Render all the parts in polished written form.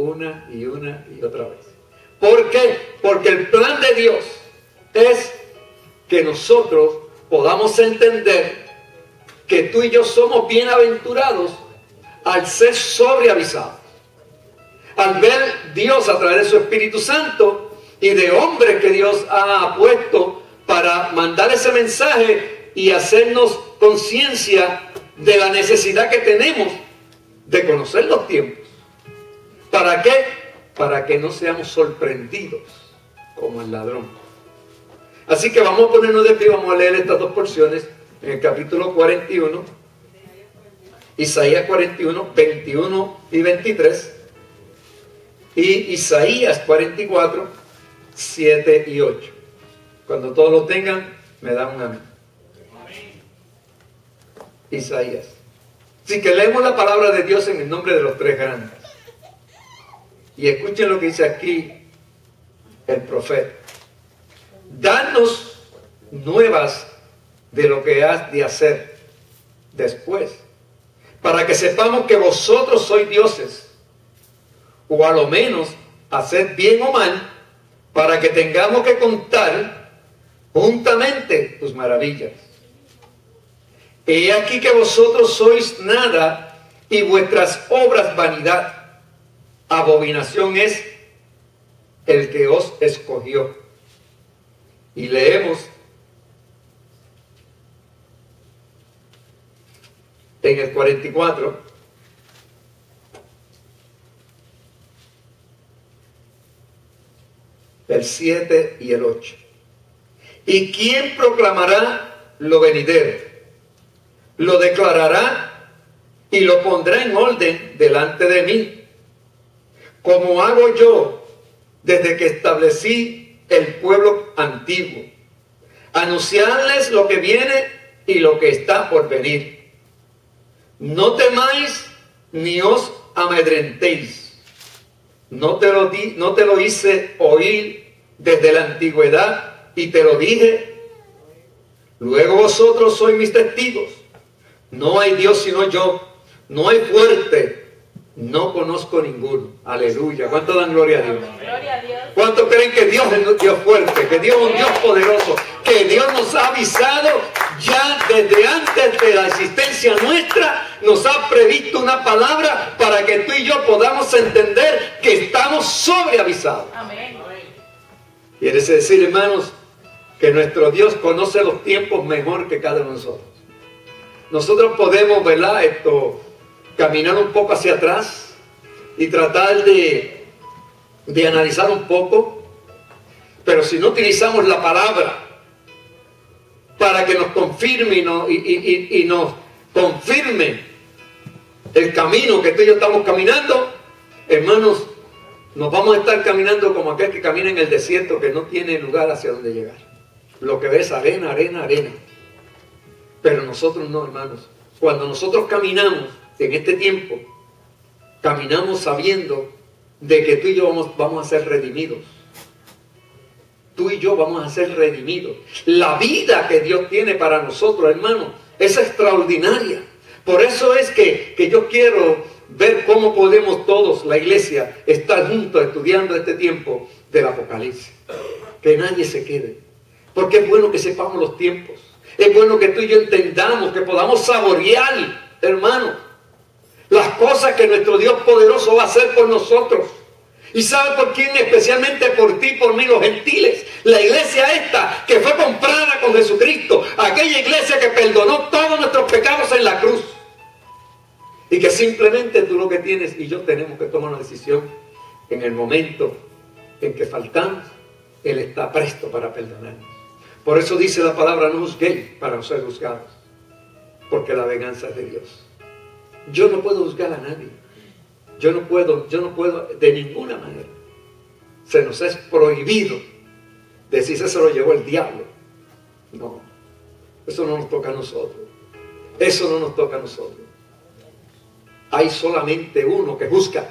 una y otra vez. ¿Por qué? Porque el plan de Dios es que nosotros podamos entender que tú y yo somos bienaventurados al ser sobreavisados, al ver Dios a través de su Espíritu Santo y de hombres que Dios ha puesto para mandar ese mensaje y hacernos conciencia de la necesidad que tenemos de conocer los tiempos. ¿Para qué? Para que no seamos sorprendidos como el ladrón. Así que vamos a ponernos de pie, vamos a leer estas dos porciones en el capítulo 41, Isaías 41, 21 y 23, y Isaías 44, 7 y 8. Cuando todos lo tengan, me dan un amén. Isaías. Así que leemos la palabra de Dios en el nombre de los tres grandes. Y escuchen lo que dice aquí el profeta. Danos nuevas de lo que has de hacer después, para que sepamos que vosotros sois dioses, o a lo menos haced bien o mal, para que tengamos que contar juntamente tus maravillas. He aquí que vosotros sois nada y vuestras obras vanidad. Abominación es el que os escogió. Y leemos en el 44, el 7 y el 8. ¿Y quién proclamará lo venidero? Lo declarará y lo pondrá en orden delante de mí, como hago yo desde que establecí el pueblo antiguo, anunciarles lo que viene y lo que está por venir. No temáis ni os amedrentéis. No te lo hice oír desde la antigüedad y te lo dije. Luego vosotros sois mis testigos. No hay Dios sino yo. No hay fuerte. No conozco ninguno. Aleluya. ¿Cuánto dan gloria a Dios? Gloria a Dios. ¿Cuánto creen que Dios es un Dios fuerte? Que Dios es un Dios poderoso. Que Dios nos ha avisado ya desde antes de la existencia nuestra. Nos ha previsto una palabra para que tú y yo podamos entender que estamos sobreavisados. Amén. Quiere decir, hermanos, que nuestro Dios conoce los tiempos mejor que cada uno de nosotros. Nosotros podemos, ¿verdad?, caminar un poco hacia atrás y tratar de analizar un poco, pero si no utilizamos la palabra para que nos confirme y nos confirme el camino que tú y yo estamos caminando, hermanos, nos vamos a estar caminando como aquel que camina en el desierto que no tiene lugar hacia donde llegar. Lo que ves, arena, arena, arena. Pero nosotros no, hermanos. Cuando nosotros caminamos en este tiempo, caminamos sabiendo de que tú y yo vamos a ser redimidos. Tú y yo vamos a ser redimidos. La vida que Dios tiene para nosotros, hermanos, es extraordinaria. Por eso es que yo quiero ver cómo podemos todos, la iglesia, estar juntos estudiando este tiempo del Apocalipsis. Que nadie se quede. Porque es bueno que sepamos los tiempos. Es bueno que tú y yo entendamos, que podamos saborear, hermano, las cosas que nuestro Dios poderoso va a hacer por nosotros. ¿Y sabe por quién? Especialmente por ti, por mí, los gentiles. La iglesia esta que fue comprada con Jesucristo. Aquella iglesia que perdonó todos nuestros pecados en la cruz. Y que simplemente tú lo que tienes y yo tenemos que tomar una decisión en el momento en que faltamos. Él está presto para perdonarnos. Por eso dice la palabra: no juzguéis para no ser juzgados, porque la venganza es de Dios. Yo no puedo juzgar a nadie. Yo no puedo de ninguna manera. Se nos es prohibido decir: eso se lo llevó el diablo. No, eso no nos toca a nosotros. Eso no nos toca a nosotros. Hay solamente uno que juzga.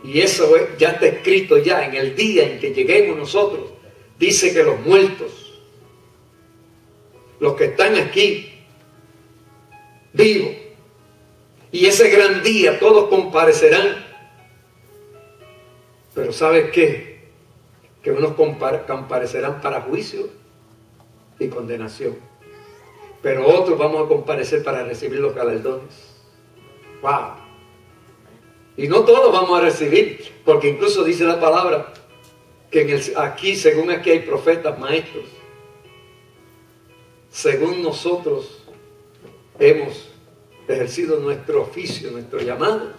Y eso ya está escrito ya en el día en que lleguemos nosotros. Dice que los muertos, los que están aquí vivos, y ese gran día todos comparecerán Pero ¿sabes qué? Que unos comparecerán para juicio y condenación. Pero otros vamos a comparecer para recibir los galardones. ¡Wow! Y no todos vamos a recibir, porque incluso dice la palabra que aquí, según aquí hay profetas, maestros. Según nosotros hemos ejercido nuestro oficio, nuestro llamado,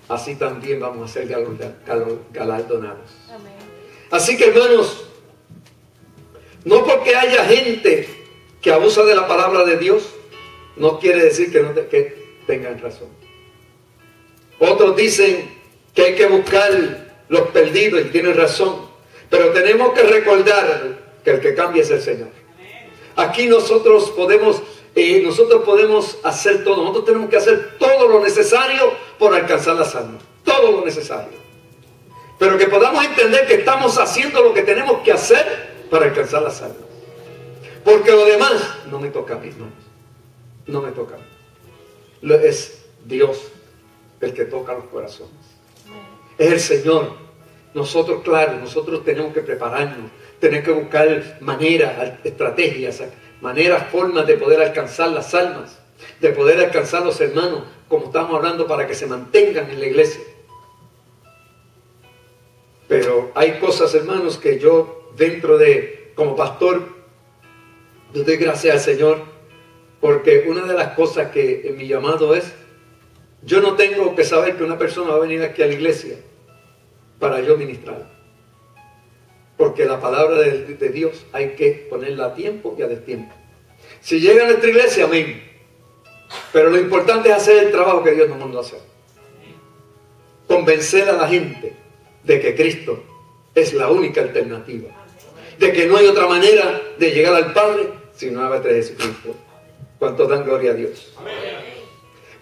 así también vamos a ser galardonados. Amén. Así que, hermanos, no porque haya gente que abusa de la palabra de Dios, no quiere decir que tengan razón. Otros dicen que hay que buscar los perdidos y tienen razón, pero tenemos que recordar que el que cambia es el Señor. Aquí nosotros podemos hacer todo, nosotros tenemos que hacer todo lo necesario por alcanzar las almas, todo lo necesario. Pero que podamos entender que estamos haciendo lo que tenemos que hacer para alcanzar las almas. Porque lo demás no me toca a mí, hermanos. No me toca a mí. Es Dios el que toca los corazones. Es el Señor. Nosotros, claro, nosotros tenemos que prepararnos, tenemos que buscar maneras, estrategias, maneras, formas de poder alcanzar las almas, de poder alcanzar los hermanos, como estamos hablando, para que se mantengan en la iglesia. Pero hay cosas, hermanos, que yo como pastor, yo doy gracias al Señor, porque una de las cosas que en mi llamado es, yo no tengo que saber que una persona va a venir aquí a la iglesia para yo ministrar. Porque la palabra de Dios hay que ponerla a tiempo y a destiempo. Si llega a nuestra iglesia, amén. Pero lo importante es hacer el trabajo que Dios nos mandó a hacer. Convencer a la gente de que Cristo es la única alternativa. De que no hay otra manera de llegar al Padre sino a través de Jesucristo. ¿Cuántos dan gloria a Dios? Amén.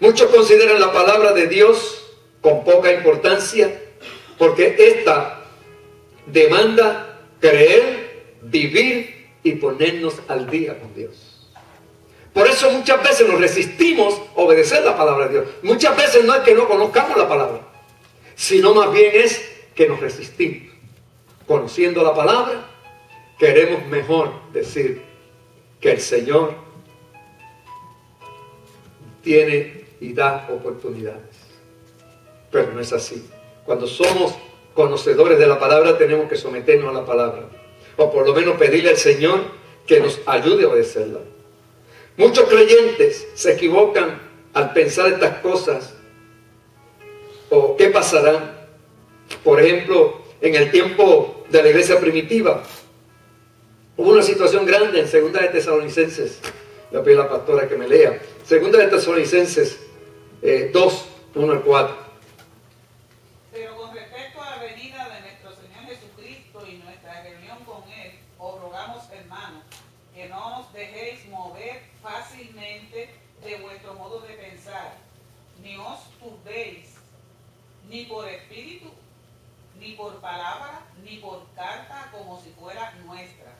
Muchos consideran la palabra de Dios con poca importancia porque esta demanda creer, vivir y ponernos al día con Dios. Por eso muchas veces nos resistimos a obedecer la palabra de Dios. Muchas veces no es que no conozcamos la palabra, sino más bien es que nos resistimos. Conociendo la palabra, queremos mejor decir que el Señor tiene y da oportunidades. Pero no es así. Cuando somos conocedores de la palabra, tenemos que someternos a la palabra. O por lo menos pedirle al Señor que nos ayude a obedecerla. Muchos creyentes se equivocan al pensar estas cosas. ¿O qué pasará? Por ejemplo, en el tiempo de la iglesia primitiva, hubo una situación grande en 2 de Tesalonicenses. Le pido a la pastora que me lea. 2 de Tesalonicenses 2, 1 al 4. Pero con respecto a la venida de nuestro Señor Jesucristo y nuestra reunión con Él, os rogamos, hermanos, que no os dejéis mover fácilmente de vuestro modo de pensar, ni os turbéis, ni por espíritu, ni por palabra, ni por carta, como si fuera nuestra,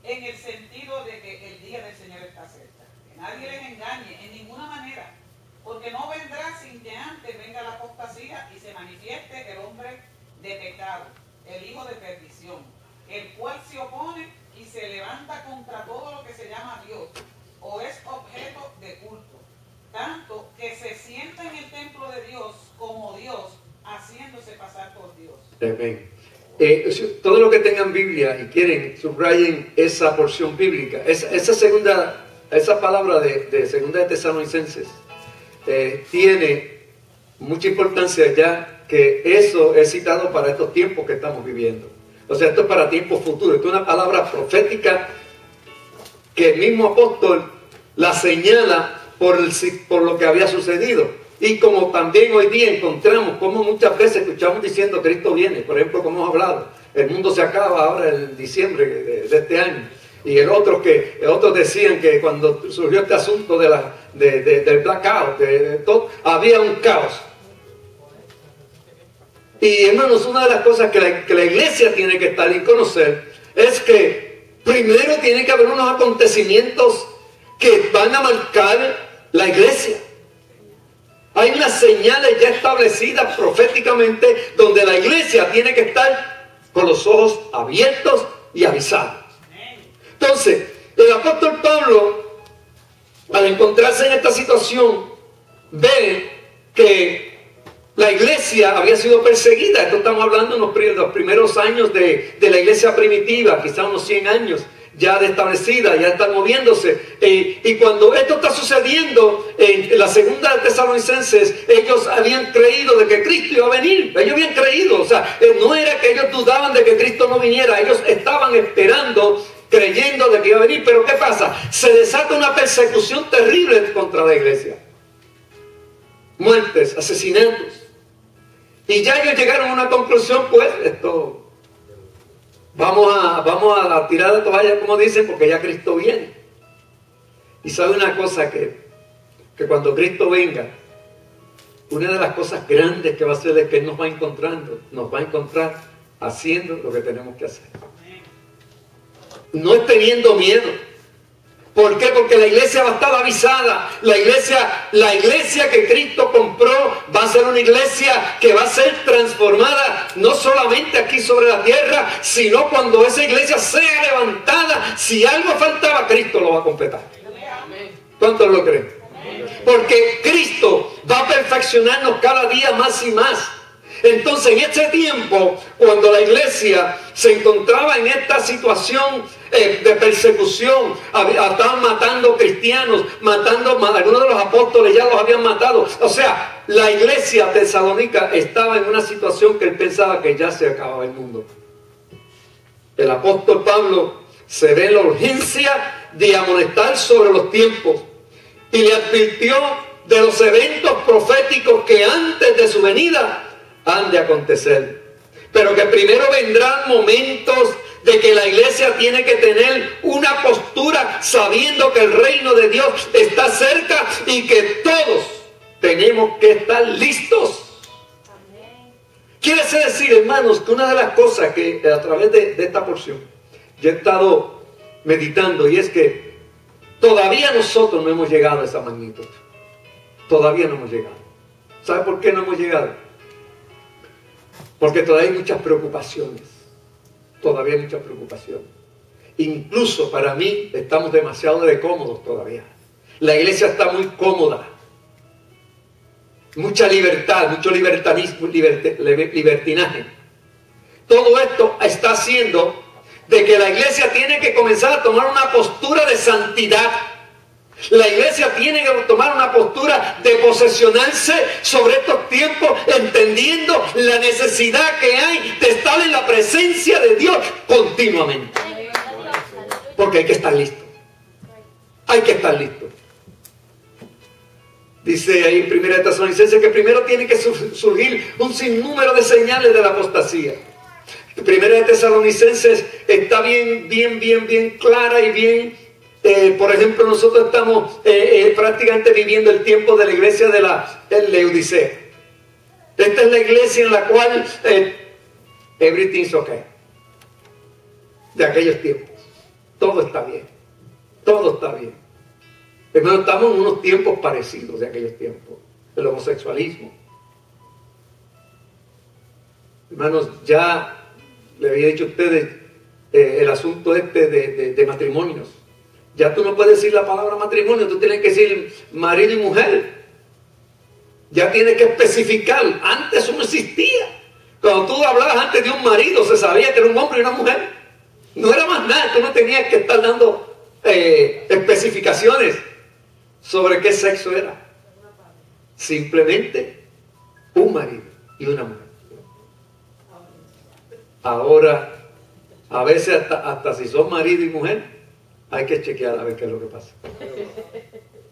en el sentido de que el día del Señor está cerca. Que nadie les engañe en ninguna manera, porque no vendrá sin que antes venga la apostasía y se manifieste el hombre de pecado, el hijo de perdición, el cual se opone y se levanta contra todo lo que se llama Dios, o es objeto de culto, tanto que se sienta en el templo de Dios como Dios, haciéndose pasar por Dios. Amén. Todo lo que tengan Biblia y quieren, subrayen esa porción bíblica. Esa palabra de 2 de Tesalonicenses tiene mucha importancia, ya que eso es citado para estos tiempos que estamos viviendo. O sea, esto es para tiempos futuros. Esto es una palabra profética que el mismo apóstol la señala por lo que había sucedido. Y como también hoy día encontramos, como muchas veces escuchamos diciendo Cristo viene, por ejemplo, como hemos hablado, el mundo se acaba ahora en diciembre de este año. Y otros decían que cuando surgió este asunto del blackout, había un caos. Y hermanos, una de las cosas que la iglesia tiene que estar y conocer es que primero tiene que haber unos acontecimientos que van a marcar la iglesia. Hay unas señales ya establecidas proféticamente donde la iglesia tiene que estar con los ojos abiertos y avisados. Entonces, el apóstol Pablo, al encontrarse en esta situación, ve que la iglesia había sido perseguida. Esto estamos hablando de los primeros años de la iglesia primitiva, quizás unos 100 años ya de establecida, ya están moviéndose. Y cuando esto está sucediendo, en la segunda de Tesalonicenses, ellos habían creído de que Cristo iba a venir. Ellos habían creído, o sea, no era que ellos dudaban de que Cristo no viniera, ellos estaban esperando, creyendo de que iba a venir. Pero ¿qué pasa? Se desata una persecución terrible contra la iglesia. Muertes, asesinatos. Y ya ellos llegaron a una conclusión, pues, vamos a tirar la toalla, como dicen, porque ya Cristo viene. Y sabe una cosa, que cuando Cristo venga, una de las cosas grandes que va a hacer es que Él nos va a encontrar haciendo lo que tenemos que hacer. No es teniendo miedo. ¿Por qué? Porque la iglesia va a estar avisada. La iglesia que Cristo compró va a ser una iglesia que va a ser transformada no solamente aquí sobre la tierra, sino cuando esa iglesia sea levantada. Si algo faltaba, Cristo lo va a completar. ¿Cuántos lo creen? Porque Cristo va a perfeccionarnos cada día más y más. Entonces, en este tiempo, cuando la iglesia se encontraba en esta situación de persecución, estaban matando cristianos, algunos de los apóstoles ya los habían matado. O sea, la iglesia de Tesalónica estaba en una situación que él pensaba que ya se acababa el mundo. El apóstol Pablo se ve la urgencia de amonestar sobre los tiempos y le advirtió de los eventos proféticos que antes de su venida han de acontecer, pero que primero vendrán momentos de que la iglesia tiene que tener una postura sabiendo que el reino de Dios está cerca y que todos tenemos que estar listos. Quiere decir, hermanos, que una de las cosas que a través de esta porción yo he estado meditando, y es que todavía nosotros no hemos llegado a esa magnitud. Todavía no hemos llegado. ¿Sabe por qué no hemos llegado? Porque todavía hay muchas preocupaciones. Todavía hay muchas preocupaciones. Incluso para mí estamos demasiado de cómodos todavía. La iglesia está muy cómoda. Mucha libertad, mucho libertinismo, libertinaje. Todo esto está haciendo de que la iglesia tiene que comenzar a tomar una postura de santidad. La iglesia tiene que tomar una postura de posesionarse sobre estos tiempos, entendiendo la necesidad que hay de estar en la presencia de Dios continuamente. Porque hay que estar listo. Hay que estar listo. Dice ahí en 1 Tesalonicenses que primero tiene que surgir un sinnúmero de señales de la apostasía. 1 Tesalonicenses está bien clara y bien. Por ejemplo, nosotros estamos prácticamente viviendo el tiempo de la iglesia de la Laodicea. Esta es la iglesia en la cual everything's okay. De aquellos tiempos. Todo está bien. Todo está bien. Hermanos, estamos en unos tiempos parecidos de aquellos tiempos. El homosexualismo. Hermanos, ya le había dicho a ustedes el asunto de matrimonios. Ya tú no puedes decir la palabra matrimonio, tú tienes que decir marido y mujer. Ya tienes que especificar. Antes eso no existía. Cuando tú hablabas antes de un marido, se sabía que era un hombre y una mujer. No era más nada, tú no tenías que estar dando especificaciones sobre qué sexo era. Simplemente un marido y una mujer. Ahora, a veces hasta si son marido y mujer, hay que chequear a ver qué es lo que pasa.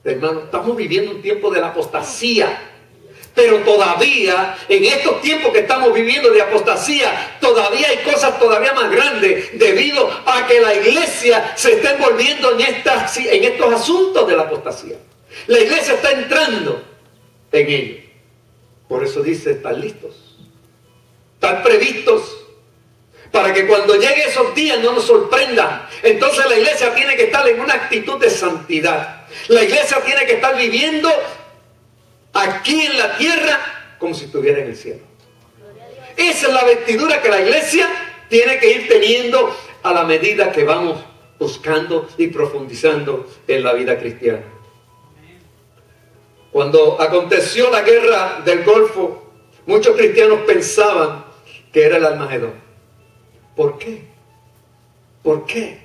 Hermano, estamos viviendo un tiempo de la apostasía. Pero todavía, en estos tiempos que estamos viviendo de apostasía, todavía hay cosas todavía más grandes debido a que la iglesia se está envolviendo en estos asuntos de la apostasía. La iglesia está entrando en ello. Por eso dice, estar listos. Estar previstos. Para que cuando lleguen esos días no nos sorprendan. Entonces la iglesia tiene que estar en una actitud de santidad. La iglesia tiene que estar viviendo aquí en la tierra como si estuviera en el cielo. Esa es la vestidura que la iglesia tiene que ir teniendo a la medida que vamos buscando y profundizando en la vida cristiana. Cuando aconteció la guerra del Golfo, muchos cristianos pensaban que era el Armagedón. ¿Por qué? ¿Por qué?